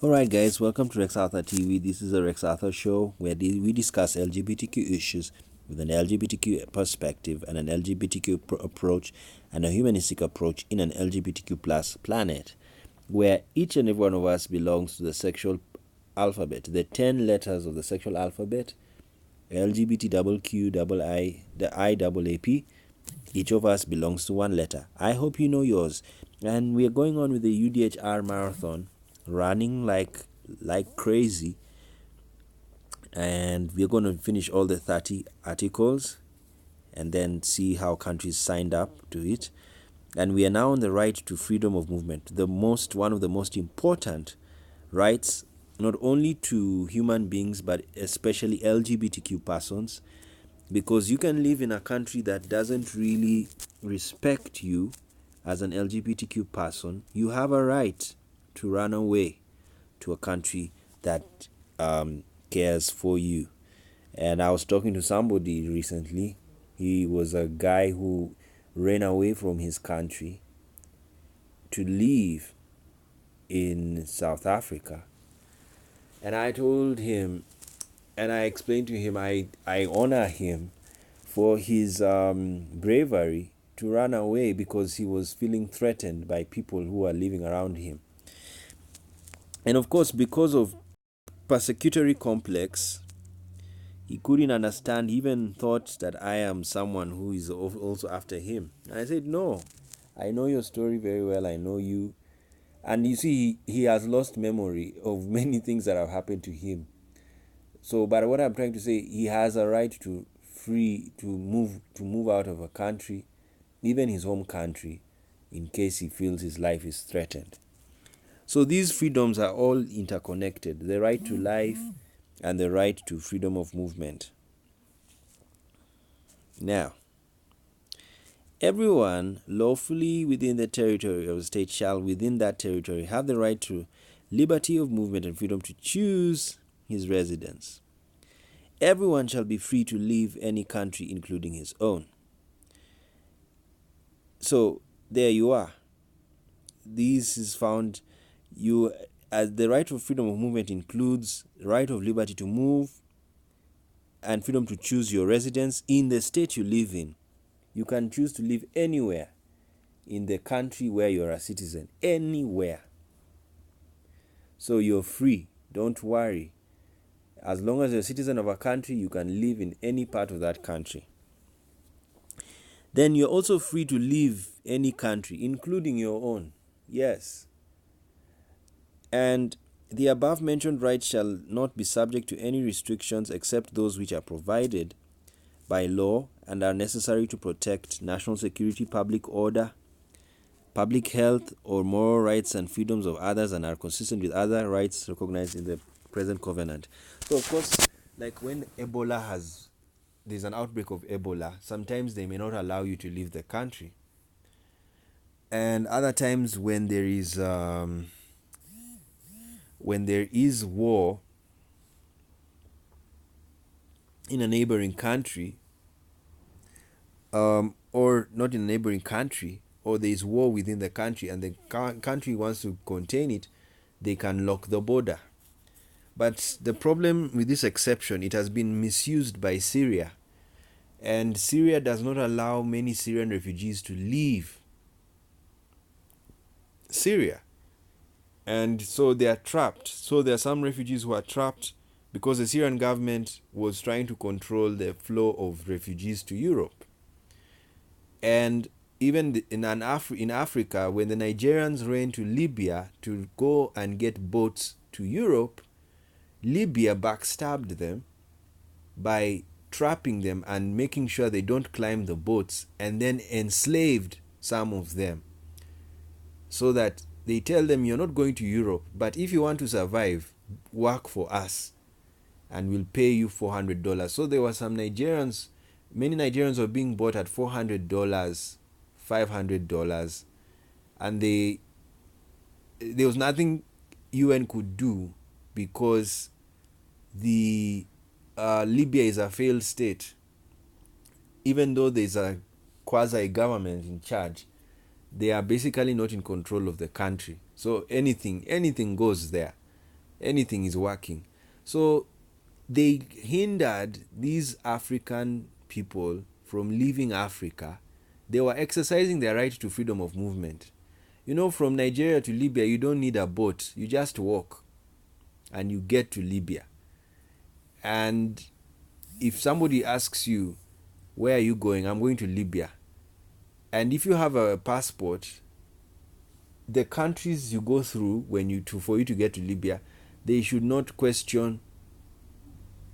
Alright guys, welcome to Rex Arthur TV. This is a Rex Arthur show where we discuss LGBTQ issues with an LGBTQ perspective and an LGBTQ approach and a humanistic approach in an LGBTQ plus planet, where each and every one of us belongs to the sexual alphabet, the 10 letters of the sexual alphabet, LGBTQII, the IAAP. Each of us belongs to one letter. I hope you know yours. And we are going on with the UDHR marathon, running like crazy, and we're going to finish all the 30 articles and then see how countries signed up to it. And we are now on the right to freedom of movement, one of the most important rights, not only to human beings but especially LGBTQ persons, because you can live in a country that doesn't really respect you as an LGBTQ person. You have a right to run away to a country that cares for you. And I was talking to somebody recently. He was a guy who ran away from his country to live in South Africa. And I told him, and I explained to him, I honor him for his bravery to run away because he was feeling threatened by people who are living around him. And of course, because of persecutory complex, he couldn't understand. He even thought that I am someone who is also after him. And I said, no, I know your story very well. I know you. And you see, he has lost memory of many things that have happened to him. So, but what I'm trying to say, he has a right to move out of a country, even his home country, in case he feels his life is threatened. So these freedoms are all interconnected: the right to life and the right to freedom of movement. Now, everyone lawfully within the territory of the state shall within that territory have the right to liberty of movement and freedom to choose his residence. Everyone shall be free to leave any country, including his own. So there you are. This is found. The right of freedom of movement includes the right of liberty to move and freedom to choose your residence in the state you live in. You can choose to live anywhere in the country where you're a citizen, anywhere. So you're free, don't worry. As long as you're a citizen of a country, you can live in any part of that country. Then you're also free to leave any country, including your own. Yes. And the above mentioned rights shall not be subject to any restrictions except those which are provided by law and are necessary to protect national security, public order, public health, or moral rights and freedoms of others, and are consistent with other rights recognized in the present covenant. So of course, like when there's an outbreak of Ebola, sometimes they may not allow you to leave the country. And other times when there is war in a neighboring country, or not in a neighboring country, or there is war within the country and the country wants to contain it, they can lock the border. But the problem with this exception, it has been misused by Syria. And Syria does not allow many Syrian refugees to leave Syria. And so they are trapped. So there are some refugees who are trapped because the Syrian government was trying to control the flow of refugees to Europe. And even in Africa, when the Nigerians ran to Libya to go and get boats to Europe, Libya backstabbed them by trapping them and making sure they don't climb the boats, and then enslaved some of them, so that they tell them, you're not going to Europe, but if you want to survive, work for us and we'll pay you $400. So there were some Nigerians, many Nigerians were being bought at $400, $500, and there was nothing UN could do because the Libya is a failed state. Even though there's a quasi-government in charge, they are basically not in control of the country. So anything goes there. anything is working. So they hindered these African people from leaving Africa. They were exercising their right to freedom of movement. You know, from Nigeria to Libya, you don't need a boat. You just walk and you get to Libya. And if somebody asks you, where are you going? I'm going to Libya. And if you have a passport, the countries you go through for you to get to Libya, they should not question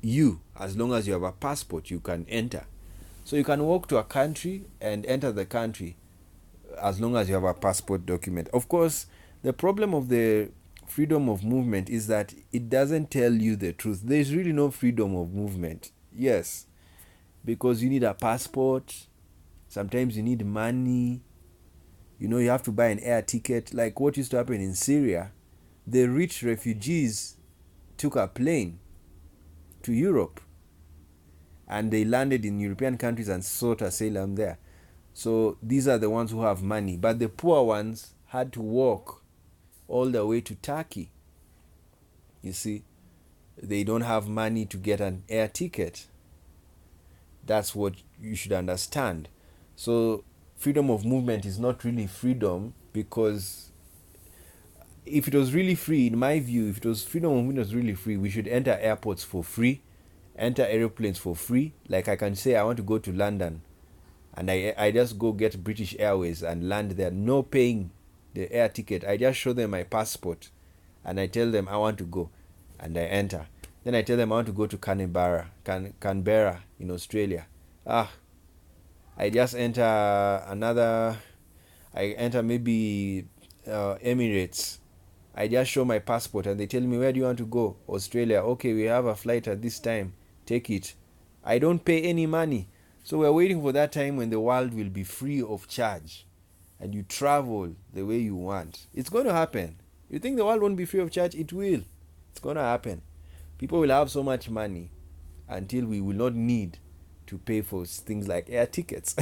you. As long as you have a passport, you can enter. So you can walk to a country and enter the country as long as you have a passport document. Of course, the problem of the freedom of movement is that it doesn't tell you the truth. There's really no freedom of movement. Yes, because you need a passport. Sometimes you need money. You know, you have to buy an air ticket. Like what used to happen in Syria, the rich refugees took a plane to Europe and they landed in European countries and sought asylum there. So these are the ones who have money. But the poor ones had to walk all the way to Turkey. You see, they don't have money to get an air ticket. That's what you should understand. So freedom of movement is not really freedom, because if it was really free, in my view, if it was freedom of movement was really free, we should enter airports for free, enter aeroplanes for free. Like I can say I want to go to London and I just go get British Airways and land there, no paying the air ticket. I just show them my passport and I tell them I want to go and I enter. Then I tell them I want to go to Canberra in Australia. I just enter I enter maybe Emirates. I just show my passport and they tell me, where do you want to go? Australia. Okay, we have a flight at this time. Take it. I don't pay any money. So we're waiting for that time when the world will be free of charge and you travel the way you want. It's going to happen. You think the world won't be free of charge? It will. It's going to happen. People will have so much money until we will not need to pay for things like air tickets.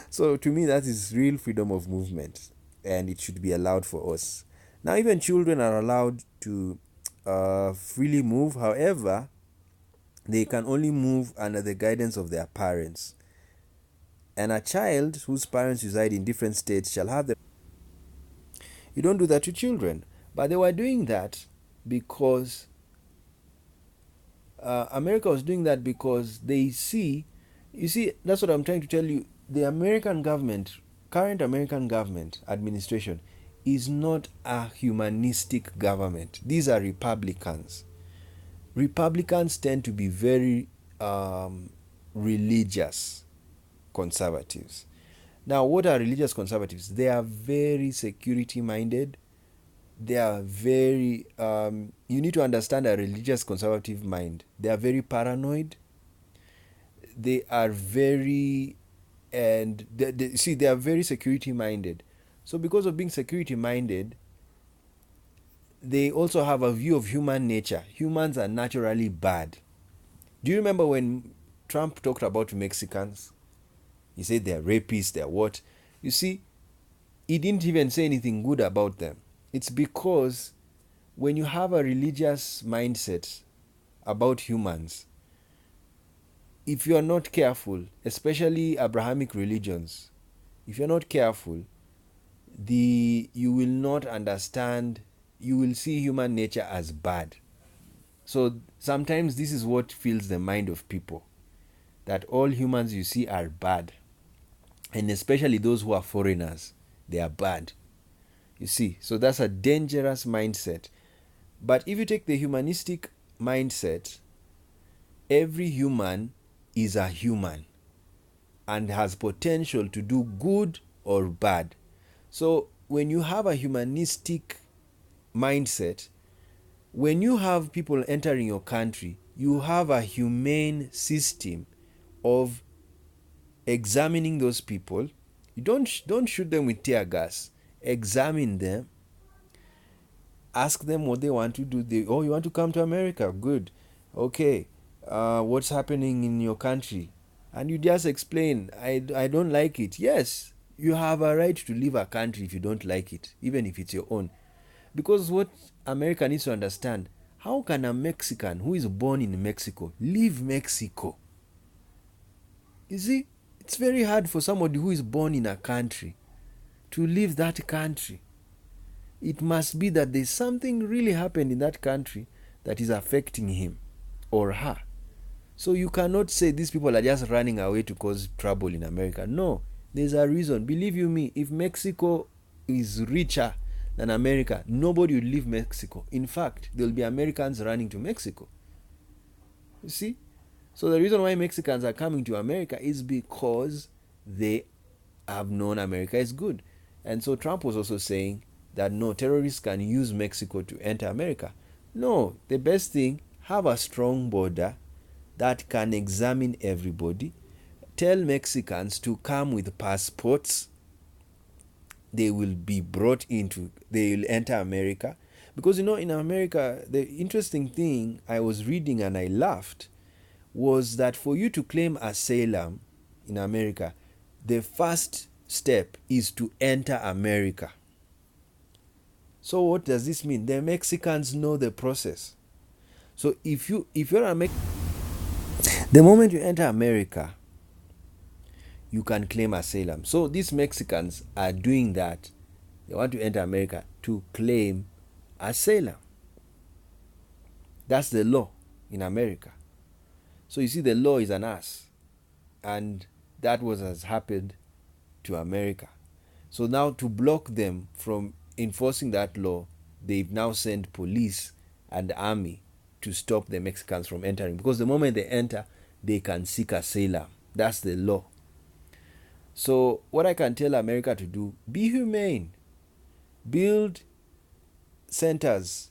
So to me, that is real freedom of movement, and it should be allowed for us. Now, even children are allowed to freely move. However, they can only move under the guidance of their parents. And a child whose parents reside in different states shall have the... You don't do that to children. But they were doing that because America was doing that because they see... You see, that's what I'm trying to tell you. The American government, current American government administration, is not a humanistic government. These are Republicans. Republicans tend to be very religious conservatives. Now, what are religious conservatives? They are very security minded. They are very... you need to understand a religious conservative mind. They are very paranoid. They are very... And they are very security minded. So because of being security minded, they also have a view of human nature. Humans are naturally bad. Do you remember when Trump talked about Mexicans? He said they're rapists, they're what? You see, he didn't even say anything good about them. It's because when you have a religious mindset about humans, if you are not careful, especially Abrahamic religions, if you're not careful, you will not understand, you will see human nature as bad. So sometimes this is what fills the mind of people, that all humans you see are bad. And especially those who are foreigners, they are bad. You see, so that's a dangerous mindset. But if you take the humanistic mindset, every human is a human and has potential to do good or bad. So when you have a humanistic mindset, when you have people entering your country, you have a humane system of examining those people. You don't shoot them with tear gas. Examine them. Ask them what they want to do. You want to come to America? Good. Okay. What's happening in your country? And you just explain, I don't like it. Yes, you have a right to leave a country if you don't like it, even if it's your own. Because what America needs to understand, how can a Mexican who is born in Mexico leave Mexico? You see, it's very hard for somebody who is born in a country to leave that country. It must be that there's something really happened in that country that is affecting him or her. So you cannot say these people are just running away to cause trouble in America. No, there's a reason. Believe you me, if Mexico is richer than America, nobody would leave Mexico. In fact, there will be Americans running to Mexico. You see? So the reason why Mexicans are coming to America is because they have known America is good. And so Trump was also saying that no, terrorists can use Mexico to enter America. No, the best thing, have a strong border that can examine everybody. Tell Mexicans to come with passports. They will be brought into, they will enter America. Because in America, the interesting thing I was reading and I laughed was that for you to claim asylum in America, the first step is to enter America. So what does this mean? The Mexicans know the process. So if you're the moment you enter America, you can claim asylum. So these Mexicans are doing that. They want to enter America to claim asylum. That's the law in America. So you see, the law is an ass. And that was has happened to America. So now to block them from enforcing that law, they've now sent police and army to stop the Mexicans from entering. Because the moment they enter, they can seek asylum. That's the law. So what I can tell America to do, be humane. Build centers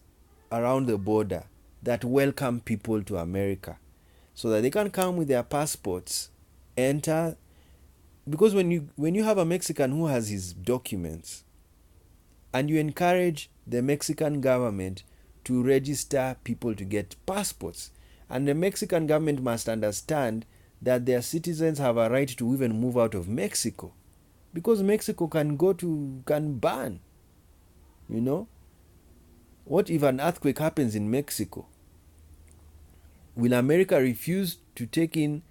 around the border that welcome people to America so that they can come with their passports, enter. Because when you have a Mexican who has his documents and you encourage the Mexican government to register people to get passports, and the Mexican government must understand that their citizens have a right to even move out of Mexico, because Mexico can burn. What if an earthquake happens in Mexico? Will America refuse to take in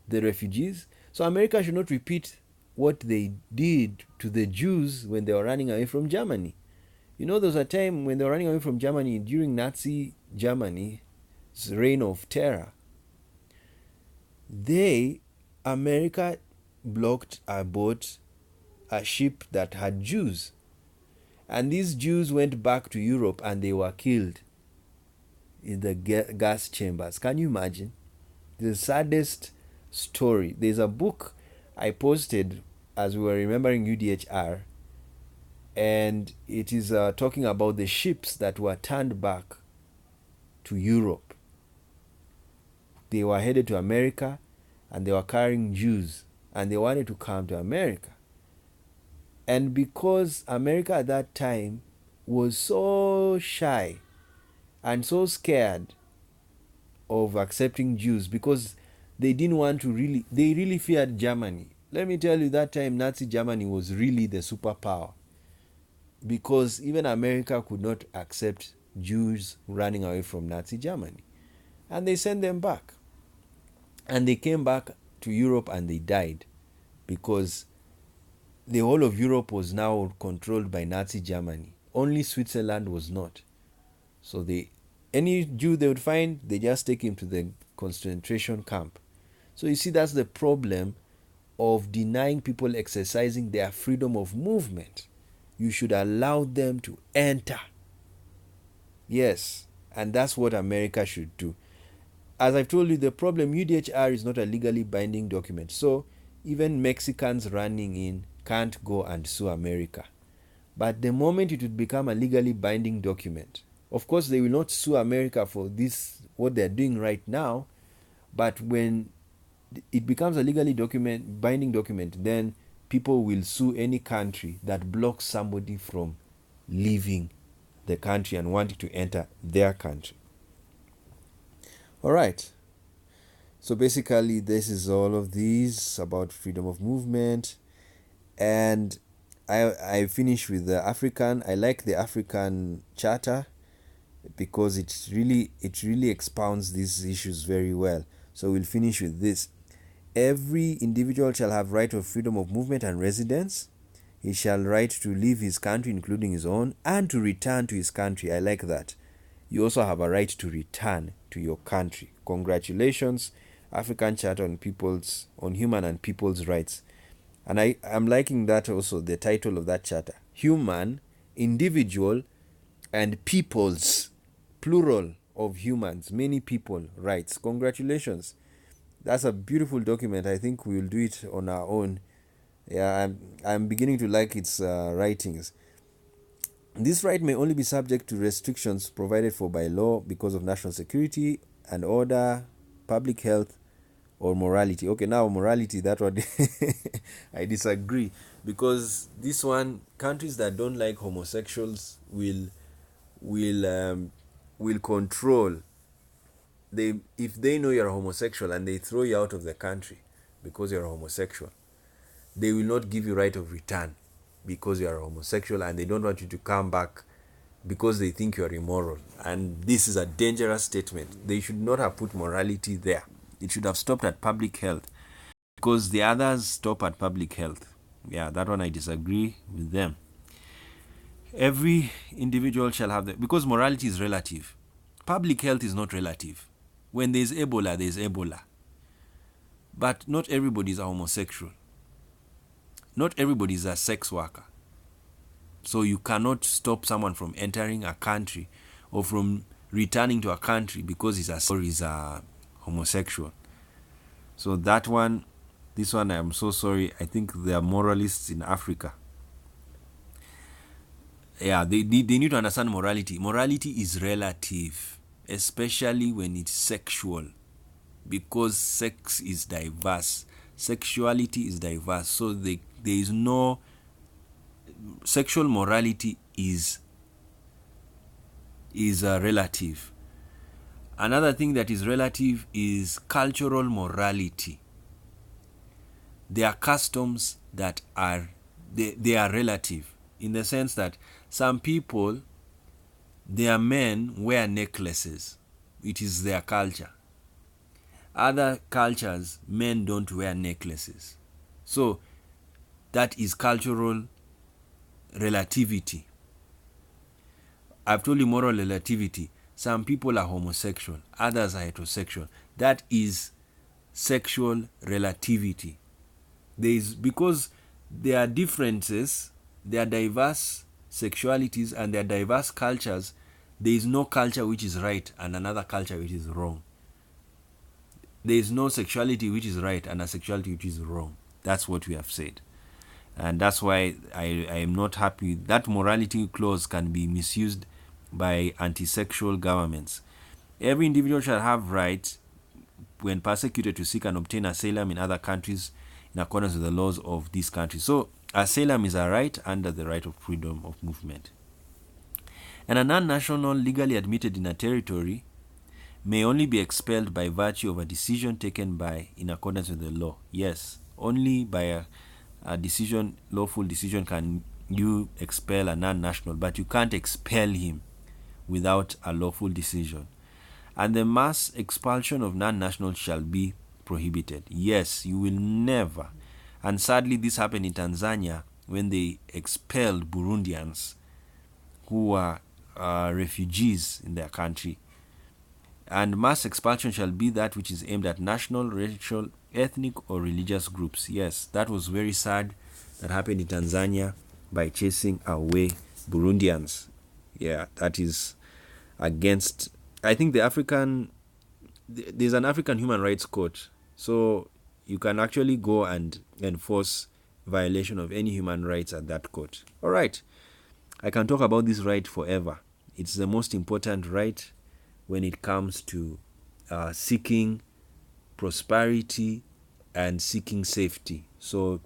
the refugees? So America should not repeat what they did to the Jews when they were running away from Germany. There was a time when they were running away from Germany during Nazi Germany's reign of terror. America blocked a ship that had Jews. And these Jews went back to Europe and they were killed in the gas chambers. Can you imagine? The saddest story. There's a book I posted as we were remembering UDHR, and it is talking about the ships that were turned back to Europe. They were headed to America and they were carrying Jews and they wanted to come to America. And because America at that time was so shy and so scared of accepting Jews, because they didn't want to they really feared Germany. Let me tell you, that time Nazi Germany was really the superpower, because even America could not accept Jews running away from Nazi Germany. And they sent them back. And they came back to Europe and they died, because the whole of Europe was now controlled by Nazi Germany. Only Switzerland was not. So any Jew they would find, they just take him to the concentration camp. So you see, that's the problem of denying people exercising their freedom of movement. You should allow them to enter. Yes, and that's what America should do. As I've told you, the problem, UDHR is not a legally binding document. So even Mexicans running in can't go and sue America. But the moment it would become a legally binding document, of course they will not sue America for this, what they're doing right now, but when it becomes a legally binding document, then people will sue any country that blocks somebody from leaving the country and wanting to enter their country. All right. So basically, this is all of these about freedom of movement. And I finish with the African. I like the African Charter because it really expounds these issues very well. So we'll finish with this. Every individual shall have right of freedom of movement and residence. He shall right to leave his country, including his own, and to return to his country. I like that. You also have a right to return to your country. Congratulations, African Charter on Human and People's Rights. And I'm liking that also, the title of that charter. Human, individual, and people's, plural of humans, many people, rights. Congratulations. That's a beautiful document. I think we'll do it on our own. Yeah, I'm beginning to like its writings. This right may only be subject to restrictions provided for by law because of national security and order, public health, or morality. Okay, now morality, that one I disagree, because this one, countries that don't like homosexuals will control. If they know you're a homosexual and they throw you out of the country because you're a homosexual, they will not give you right of return because you are a homosexual, and they don't want you to come back because they think you are immoral. And this is a dangerous statement. They should not have put morality there. It should have stopped at public health, because the others stop at public health. Yeah, that one I disagree with them. Every individual shall have because morality is relative. Public health is not relative. When there's Ebola, there's Ebola. But not everybody is a homosexual. Not everybody is a sex worker. So you cannot stop someone from entering a country or from returning to a country because he's a homosexual. So this one, I'm so sorry. I think they are moralists in Africa. Yeah, they need to understand morality. Morality is relative, especially when it's sexual, because sex is diverse. Sexuality is diverse. So there is no sexual morality is relative. Another thing that is relative is cultural morality. There are customs that are relative, in the sense that some people, their men wear necklaces. It is their culture. Other cultures, men don't wear necklaces. So that is cultural relativity. I've told you moral relativity. Some people are homosexual, others are heterosexual. That is sexual relativity. Because there are differences, there are diverse sexualities, and there are diverse cultures. There is no culture which is right and another culture which is wrong. There is no sexuality which is right and a sexuality which is wrong. That's what we have said. And that's why I am not happy. That morality clause can be misused by anti-sexual governments. Every individual shall have rights when persecuted to seek and obtain asylum in other countries in accordance with the laws of these countries. So asylum is a right under the right of freedom of movement. And a non-national legally admitted in a territory may only be expelled by virtue of a decision taken in accordance with the law. Yes, only by a decision, lawful decision, can you expel a non-national, but you can't expel him without a lawful decision. And the mass expulsion of non-nationals shall be prohibited. Yes, you will never. And sadly, this happened in Tanzania when they expelled Burundians who were refugees in their country. And mass expulsion shall be that which is aimed at national, racial, ethnic, or religious groups. Yes, that was very sad. That happened in Tanzania by chasing away Burundians. Yeah, that is against, I think there's an African Human Rights Court. So you can actually go and enforce violation of any human rights at that court. All right. I can talk about this right forever. It's the most important right when it comes to seeking prosperity and seeking safety. So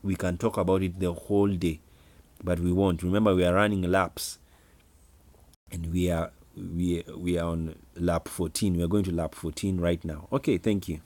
we can talk about it the whole day, but we won't. Remember, we are running laps, and we are on lap 14. We are going to lap 14 right now. Okay, thank you.